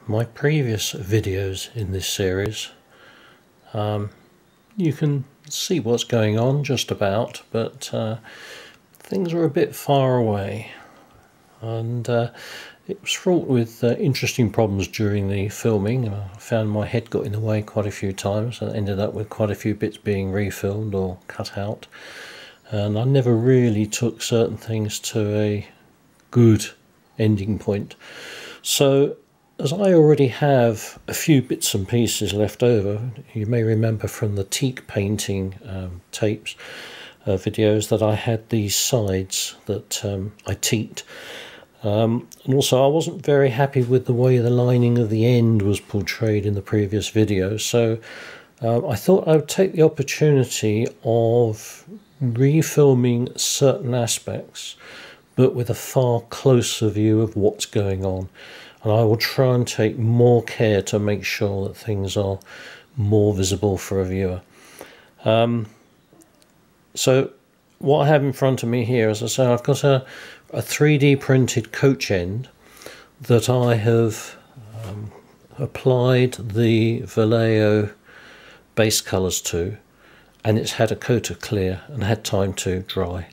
my previous videos in this series, you can see what's going on just about, but things are a bit far away, and it was fraught with interesting problems during the filming. I found my head got in the way quite a few times and ended up with quite a few bits being refilmed or cut out, and I never really took certain things to a good ending point. So as I already have a few bits and pieces left over, you may remember from the teak painting tapes videos that I had these sides that I teaked, and also I wasn't very happy with the way the lining of the end was portrayed in the previous video, so I thought I would take the opportunity of refilming certain aspects but with a far closer view of what's going on. And I will try and take more care to make sure that things are more visible for a viewer. So what I have in front of me here, as I say, I've got a 3D printed coach end that I have applied the Vallejo base colours to, and it's had a coat of clear and had time to dry.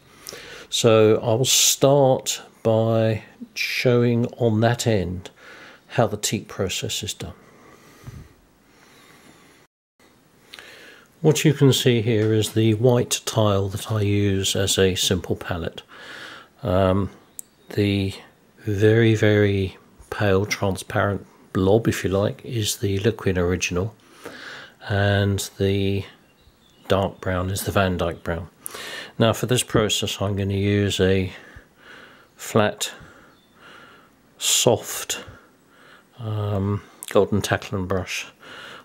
So I will start by showing on that end how the teak process is done. What you can see here is the white tile that I use as a simple palette. The very, very pale transparent blob, if you like, is the liquid original, and the dark brown is the Van Dyke brown. Now for this process I'm going to use a flat, soft golden techland brush.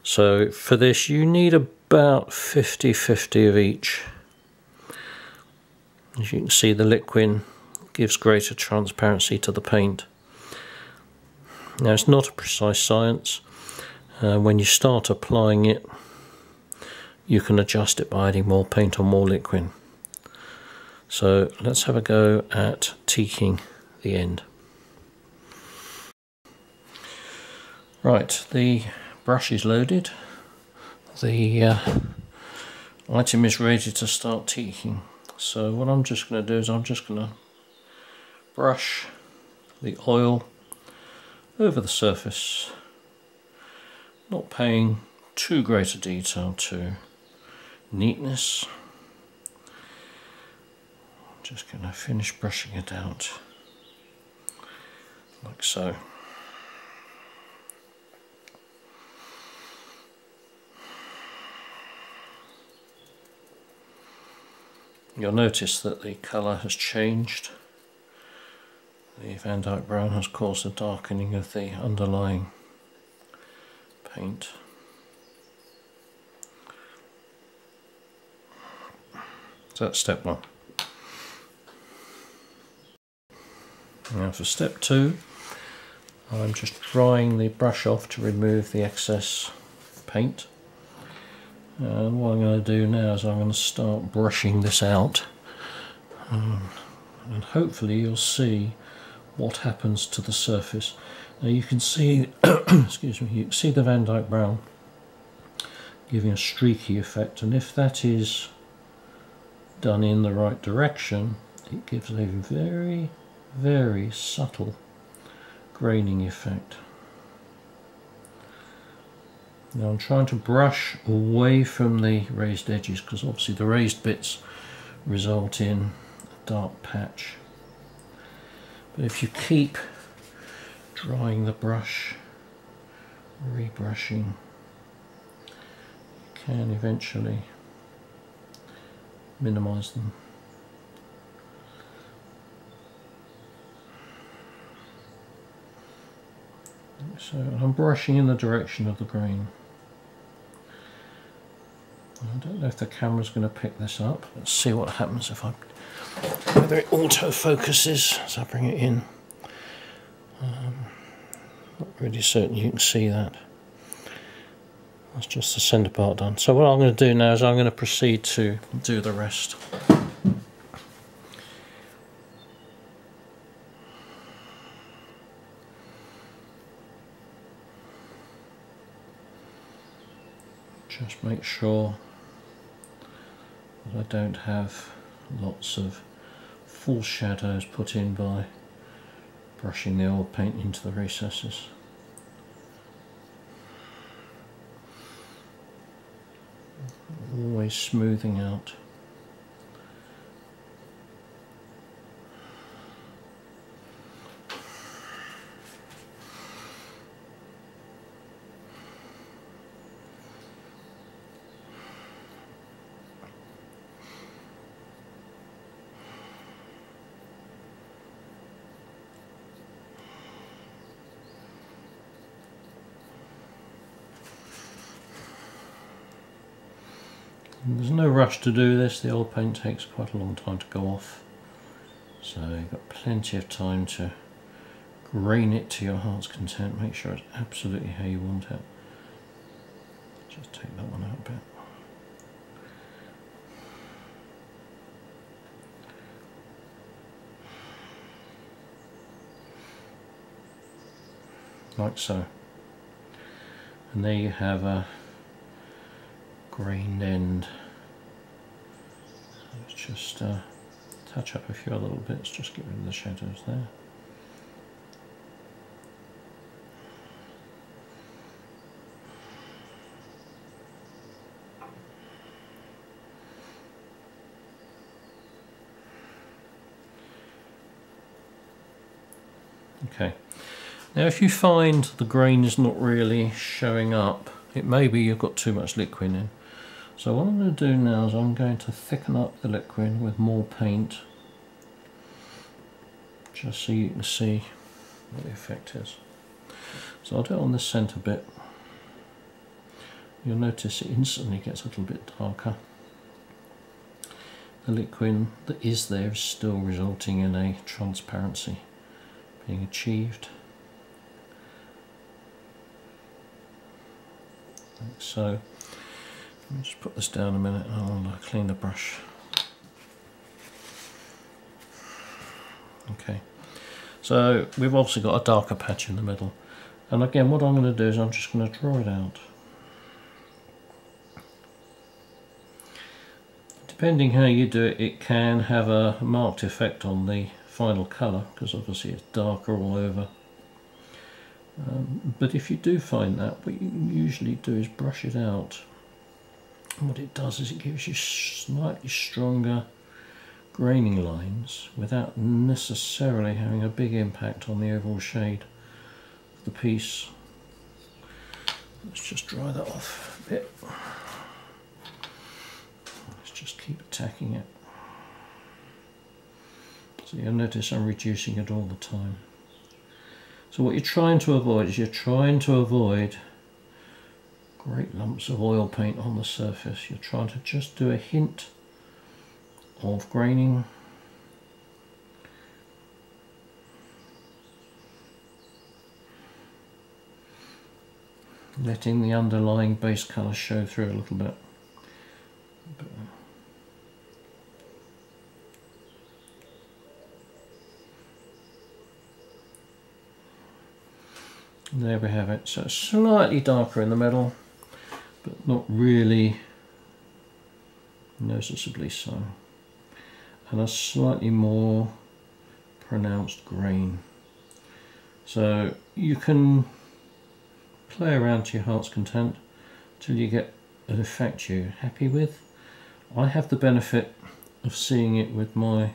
So for this you need about 50-50 of each. As you can see, the liquid gives greater transparency to the paint. Now it's not a precise science. When you start applying it, you can adjust it by adding more paint or more liquid. So let's have a go at teaking the end. Right, the brush is loaded. The item is ready to start teaking. So what I'm just going to do is I'm just going to brush the oil over the surface, not paying too great a detail to neatness. Just going to finish brushing it out like so. You'll notice that the colour has changed. The Van Dyke brown has caused a darkening of the underlying paint. So that's step one. Now for step two, I'm just drying the brush off to remove the excess paint. And what I'm going to do now is I'm going to start brushing this out, and hopefully you'll see what happens to the surface. Now you can see, excuse me, you can see the Van Dyke brown giving a streaky effect, and if that is done in the right direction, it gives a very, very subtle graining effect. Now I'm trying to brush away from the raised edges, because obviously the raised bits result in a dark patch. But if you keep drying the brush, rebrushing, you can eventually minimize them. So I'm brushing in the direction of the grain. I don't know if the camera's going to pick this up. Let's see what happens if whether it auto focuses as I bring it in. Not really certain you can see that. That's just the centre part done. So what I'm going to do now is I'm going to proceed to do the rest. Just make sure that I don't have lots of false shadows put in by brushing the oil paint into the recesses. Always smoothing out. There's no rush to do this, the oil paint takes quite a long time to go off, so you've got plenty of time to grain it to your heart's content. Make sure it's absolutely how you want it. Just take that one out a bit. Like so. And there you have a grained end. Let's just touch up a few other little bits, just get rid of the shadows there. Okay, now if you find the grain is not really showing up, it may be you've got too much liquid in. So what I'm going to do now is I'm going to thicken up the liquid with more paint, just so you can see what the effect is. So I'll do it on this centre bit. You'll notice it instantly gets a little bit darker. The liquid that is there is still resulting in a transparency being achieved. Like so. Let me just put this down a minute and I'll clean the brush. Okay, so we've obviously got a darker patch in the middle, and again what I'm going to do is I'm just going to draw it out. Depending how you do it, it can have a marked effect on the final colour, because obviously it's darker all over. But if you do find that, what you usually do is brush it out. And what it does is it gives you slightly stronger graining lines without necessarily having a big impact on the overall shade of the piece. Let's just dry that off a bit. Let's just keep attacking it. So you'll notice I'm reducing it all the time. So what you're trying to avoid is great lumps of oil paint on the surface. You're trying to just do a hint of graining. Letting the underlying base colour show through a little bit. There we have it. So it's slightly darker in the middle, but not really noticeably so. And a slightly more pronounced grain. So you can play around to your heart's content till you get an effect you're happy with. I have the benefit of seeing it with my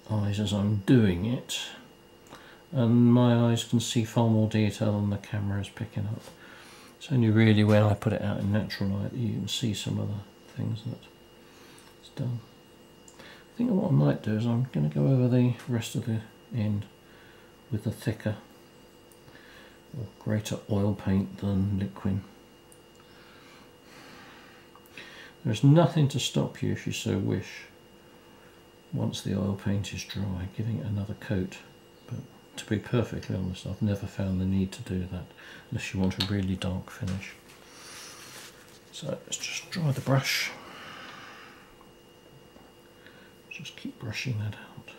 eyes as I'm doing it, and my eyes can see far more detail than the camera is picking up. It's only really when I put it out in natural light that you can see some of the things that it's done. I think what I might do is I'm going to go over the rest of the end with a thicker or greater oil paint than liquid. There's nothing to stop you, if you so wish, once the oil paint is dry, giving it another coat. But to be perfectly honest, I've never found the need to do that unless you want a really dark finish. So let's just dry the brush. Just keep brushing that out.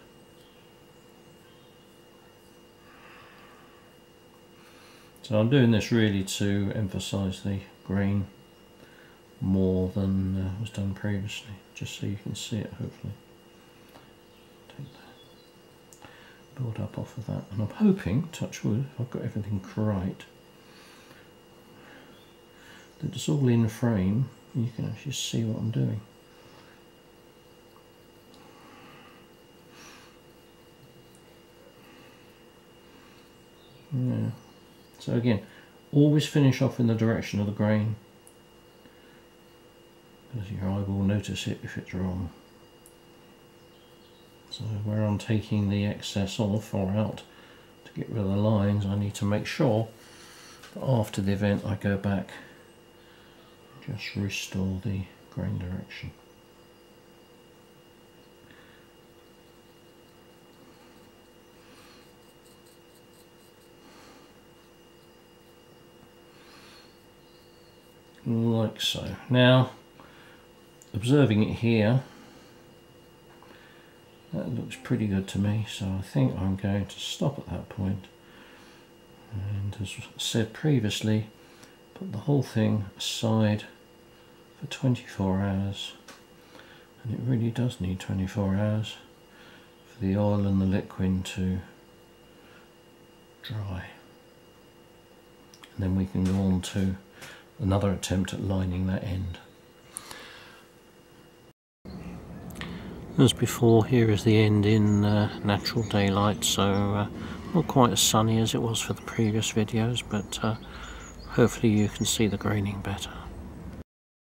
So I'm doing this really to emphasise the grain more than was done previously, just so you can see it hopefully. Take that, build up off of that, and I'm hoping, touch wood, I've got everything right, that it's all in frame, you can actually see what I'm doing. Yeah. So again, always finish off in the direction of the grain, because your eye will notice it if it's wrong. So where I'm taking the excess off or out to get rid of the lines, I need to make sure that after the event I go back and just restore the grain direction. Like so. Now, observing it here, that looks pretty good to me, so I think I'm going to stop at that point, and as said previously, put the whole thing aside for 24 hours, and it really does need 24 hours for the oil and the liquid to dry, and then we can go on to another attempt at lining that end. As before, here is the end in natural daylight, so not quite as sunny as it was for the previous videos, but hopefully you can see the graining better.